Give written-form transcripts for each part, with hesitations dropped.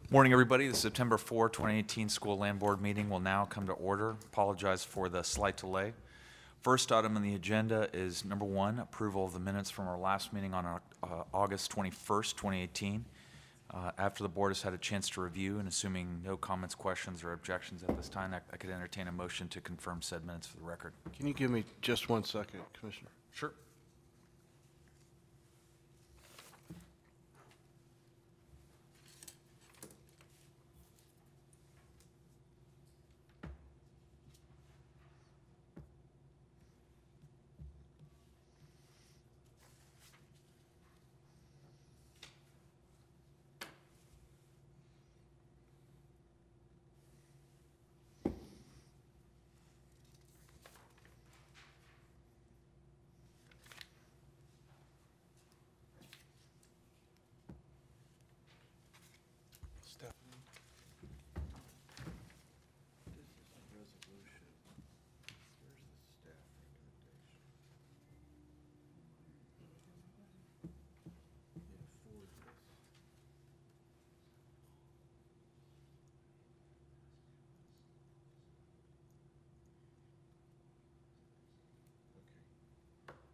Morning, everybody. The September 4, 2018 School Land Board meeting will now come to order. Apologize for the slight delay. First item on the agenda is number 1, approval of the minutes from our last meeting on August 21st, 2018. After the board has had a chance to review and assuming no comments, questions, or objections at this time, I could entertain a motion to confirm said minutes for the record. Can you give me just 1 second, Commissioner? Sure. Stephanie, this is a resolution. Where's the staff recommendation? Yeah, forward this. Okay.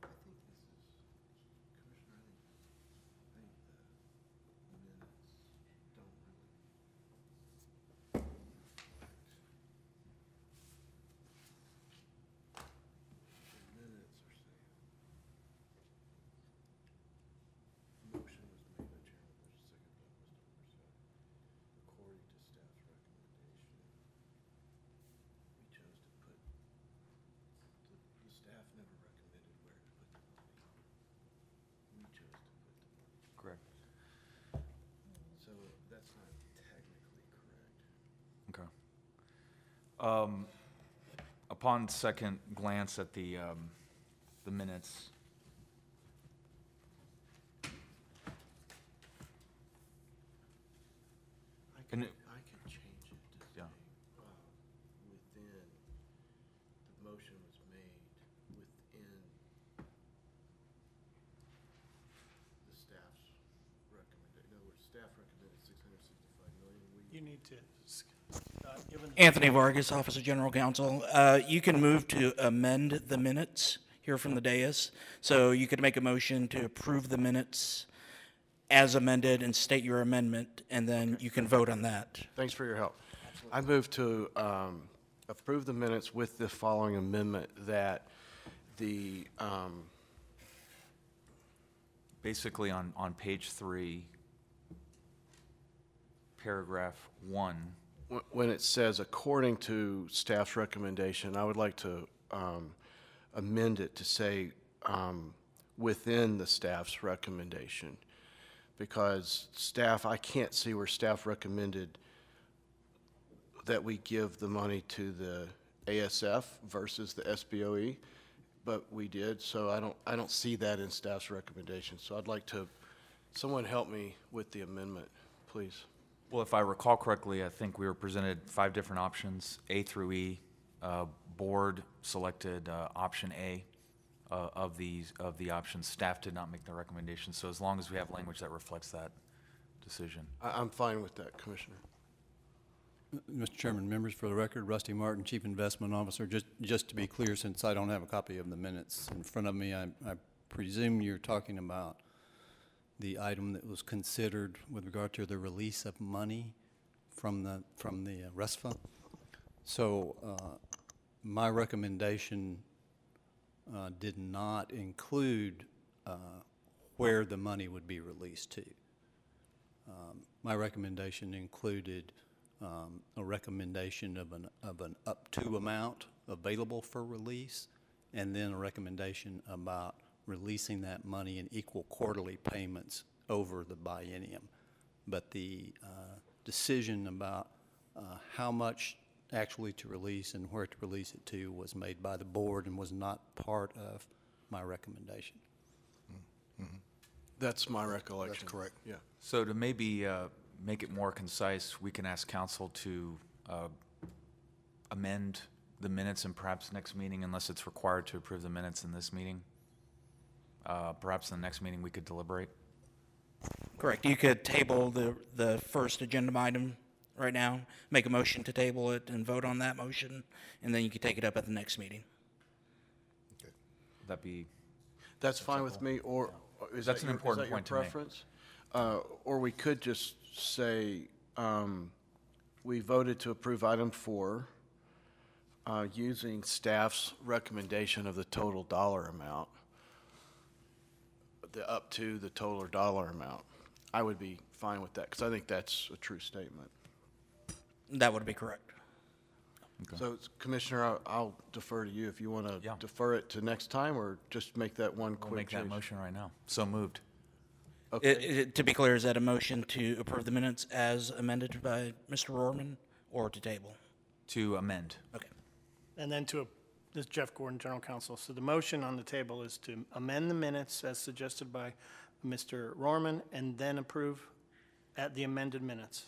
I think this is, Commissioner, I think the minutes don't really reflect. The minutes are saying, motion was made by Chairman Bush, second by Mr. Forsyth. According to staff's recommendation, we chose to put, the staff never recommended where to put the money. We chose to put the money. Correct. So that's not technically correct. Okay. Upon second glance at the minutes, And I could change it to say, Yeah. within, the motion was made within the staff's recommendation. In other words, staff recommended 665 million. You need to, given Anthony Vargas, Office of General Counsel. You can move to amend the minutes here from the dais. So you could make a motion to approve the minutes as amended and state your amendment, and then you can vote on that. Thanks for your help. I move to approve the minutes with the following amendment, that the, basically on page 3, paragraph 1, when it says according to staff's recommendation, I would like to amend it to say within the staff's recommendation. Because staff, I can't see where staff recommended that we give the money to the ASF versus the SBOE, but we did, so I don't see that in staff's recommendation. So I'd like to, someone help me with the amendment, please. well, if I recall correctly, I think we were presented 5 different options, A through E. Board selected option A of the options. Staff did not make the recommendation, so as long as we have language that reflects that decision. I'm fine with that, Commissioner. Mr. Chairman, members, for the record, Rusty Martin, Chief Investment Officer. Just to be clear, since I don't have a copy of the minutes in front of me, I presume you're talking about the item that was considered with regard to the release of money from the RESFA. So my recommendation did not include where the money would be released to. My recommendation included a recommendation of an up to amount available for release, and then a recommendation about releasing that money in equal quarterly payments over the biennium. But the decision about how much actually to release and where to release it to was made by the board and was not part of my recommendation. Mm-hmm. That's my recollection. That's correct. Yeah. So to maybe make it more concise, we can ask council to amend the minutes and perhaps next meeting, unless it's required to approve the minutes in this meeting. Perhaps in the next meeting we could deliberate. Correct. You could table the first agenda item right now, make a motion to table it and vote on that motion, and then you could take it up at the next meeting. Would that be, That's fine with me, or is That's that an your, important is that your point to make. preference? Or we could just say, we voted to approve item 4, using staff's recommendation of the total dollar amount, up to the total dollar amount. I would be fine with that, because I think that's a true statement. That would be correct. So, Commissioner, I'll defer to you if you want to Yeah. defer it to next time, or just make that one we'll quick make that change. motion right now. So moved. Okay. To be clear, is that a motion to approve the minutes as amended by Mr. Rohrman, or to table? To amend. Okay. And then this is Jeff Gordon, General Counsel. So the motion on the table is to amend the minutes as suggested by Mr. Rohrman and then approve at the amended minutes.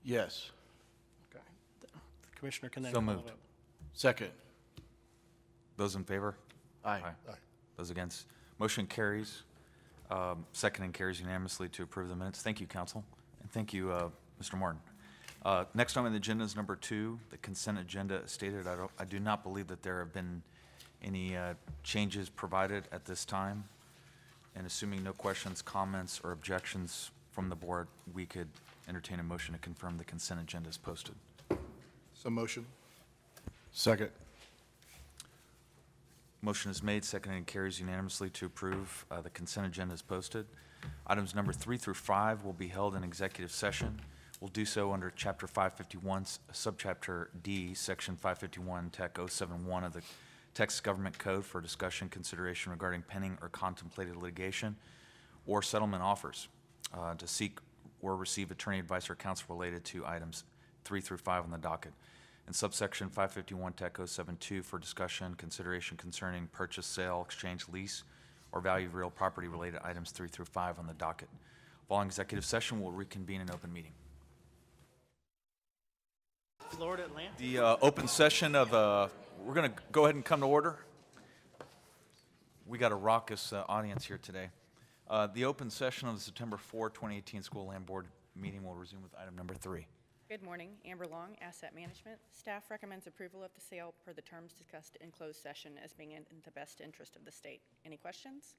Yes. Okay. The Commissioner can then So call moved. it up. Second. Those in favor? Aye. Those against? Motion carries. Second and carries unanimously to approve the minutes. Thank you, council, and thank you, Mr. Martin. Next on the agenda is number 2, the consent agenda as stated. I do not believe that there have been any changes provided at this time. And assuming no questions, comments, or objections from the board, we could entertain a motion to confirm the consent agenda is posted. So motion. Second. Motion is made, seconded, and carries unanimously to approve the consent agenda is posted. Items number 3 through 5 will be held in executive session. We'll do so under Chapter 551, Subchapter D, Section 551, Tech 071 of the Texas Government Code for discussion, consideration regarding pending or contemplated litigation or settlement offers to seek or receive attorney advice or counsel related to items 3 through 5 on the docket. And subsection 551 Tech 072 for discussion, consideration concerning purchase, sale, exchange, lease, or value of real property related items 3 through 5 on the docket. Following executive session, we'll reconvene in open meeting. Florida Atlantic. The open session of, we're going to go ahead and come to order. We got a raucous audience here today. The open session of the September 4, 2018 School Land Board meeting will resume with item number 3. Good morning, Amber Long, Asset Management. Staff recommends approval of the sale per the terms discussed in closed session as being in the best interest of the state. Any questions?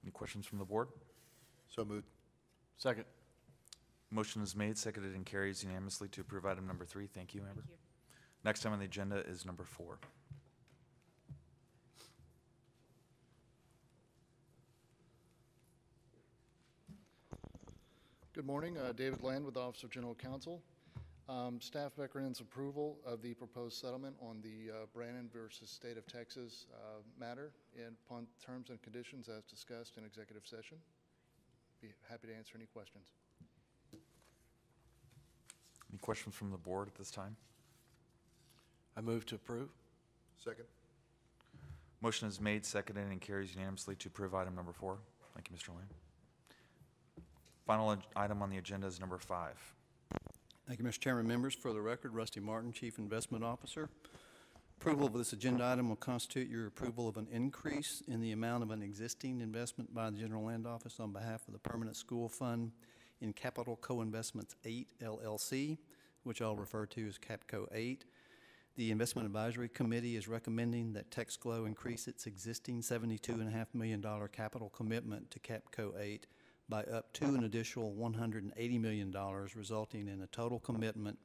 Any questions from the board? So moved. Second. Motion is made, seconded, and carries unanimously to approve item number 3. Thank you, Amber. Thank you. Next item on the agenda is number 4. Good morning, David Land with the Office of General Counsel. Staff recommends approval of the proposed settlement on the Brannon versus State of Texas matter and upon terms and conditions as discussed in executive session. Be happy to answer any questions. Any questions from the board at this time? I move to approve. Second. Motion is made, seconded, and carries unanimously to approve item number 4. Thank you, Mr. Lane. Final item on the agenda is number 5. Thank you, Mr. Chairman. Members, for the record, Rusty Martin, Chief Investment Officer. Approval of this agenda item will constitute your approval of an increase in the amount of an existing investment by the General Land Office on behalf of the Permanent School Fund in Capital Co-Investments 8 LLC, which I'll refer to as CAPCO 8. The Investment Advisory Committee is recommending that TexGlow increase its existing $72.5 million capital commitment to CAPCO 8 by up to an additional $180 million, resulting in a total commitment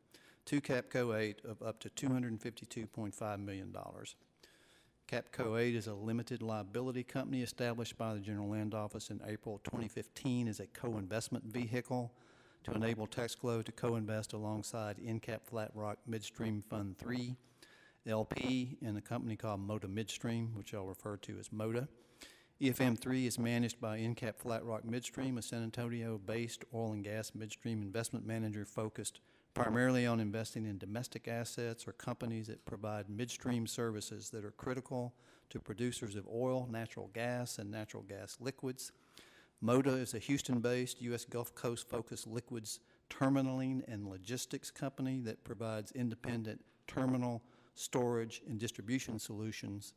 to CAPCO 8 of up to $252.5 million. CAPCO 8 is a limited liability company established by the General Land Office in April 2015 as a co-investment vehicle to enable TexGlow to co-invest alongside NCAP Flat Rock Midstream Fund 3 LP and a company called MOTA Midstream, which I'll refer to as MOTA. EFM3 is managed by NCAP Flat Rock Midstream, a San Antonio-based oil and gas midstream investment manager focused primarily on investing in domestic assets or companies that provide midstream services that are critical to producers of oil, natural gas, and natural gas liquids. MOTA is a Houston-based U.S. Gulf Coast-focused liquids terminaling and logistics company that provides independent terminal, storage, and distribution solutions.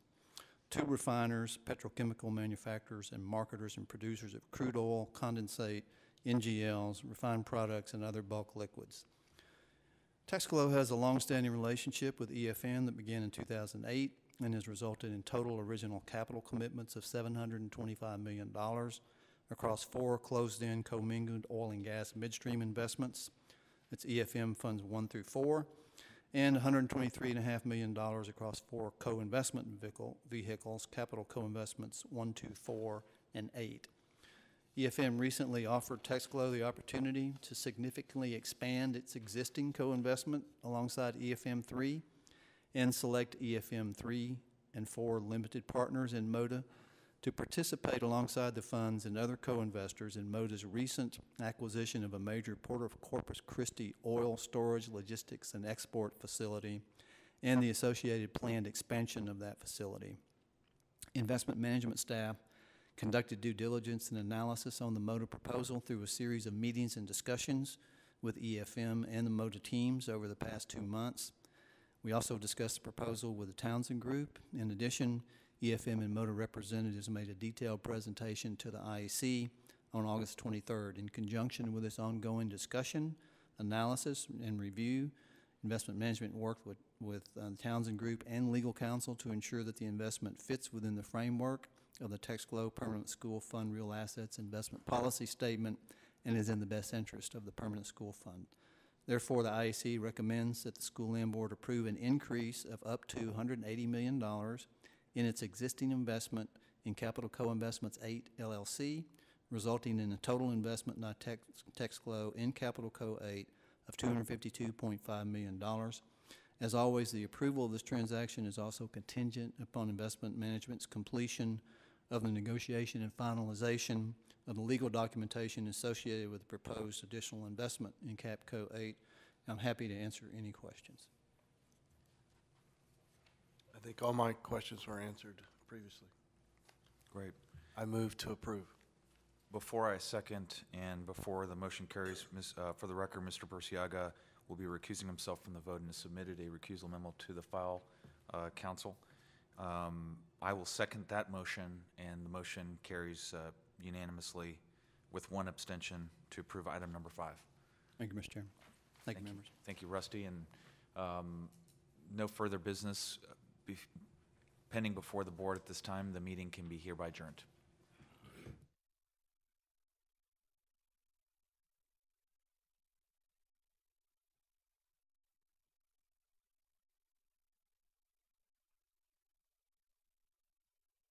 2 refiners, petrochemical manufacturers, and marketers and producers of crude oil, condensate, NGLs, refined products, and other bulk liquids. Texaco has a long-standing relationship with EFN that began in 2008 and has resulted in total original capital commitments of $725 million across 4 closed-end commingled oil and gas midstream investments. It's EFM Funds 1 through 4, and $123.5 million across 4 co-investment vehicles, capital co-investments 1, 2, 4, and 8. EFM recently offered Texaco the opportunity to significantly expand its existing co-investment alongside EFM 3 and select EFM 3 and 4 limited partners in MOTA to participate alongside the funds and other co-investors in MOTA's recent acquisition of a major Port of Corpus Christi oil storage, logistics, and export facility and the associated planned expansion of that facility. Investment management staff conducted due diligence and analysis on the MOTA proposal through a series of meetings and discussions with EFM and the MOTA teams over the past 2 months. We also discussed the proposal with the Townsend Group. In addition, EFM and MOTA representatives made a detailed presentation to the IEC on August 23rd. In conjunction with this ongoing discussion, analysis, and review, investment management worked with the Townsend Group and legal counsel to ensure that the investment fits within the framework of the Texaco Permanent School Fund Real Assets Investment Policy Statement and is in the best interest of the Permanent School Fund. Therefore, the IEC recommends that the School Land Board approve an increase of up to $180 million in its existing investment in Capital Co-Investments 8 LLC, resulting in a total investment by Texaco in Capital Co 8 of $252.5 million. As always, the approval of this transaction is also contingent upon investment management's completion of the negotiation and finalization of the legal documentation associated with the proposed additional investment in CapCo 8. I'm happy to answer any questions. I think all my questions were answered previously. Great. I move to approve. Before I second and before the motion carries, for the record, Mr. Burciaga will be recusing himself from the vote and has submitted a recusal memo to the file council. I will second that motion, and the motion carries unanimously with 1 abstention to approve item number 5. Thank you, Mr. Chairman. Thank you, members. Thank you, Rusty. And no further business pending before the board at this time. The meeting can be hereby adjourned.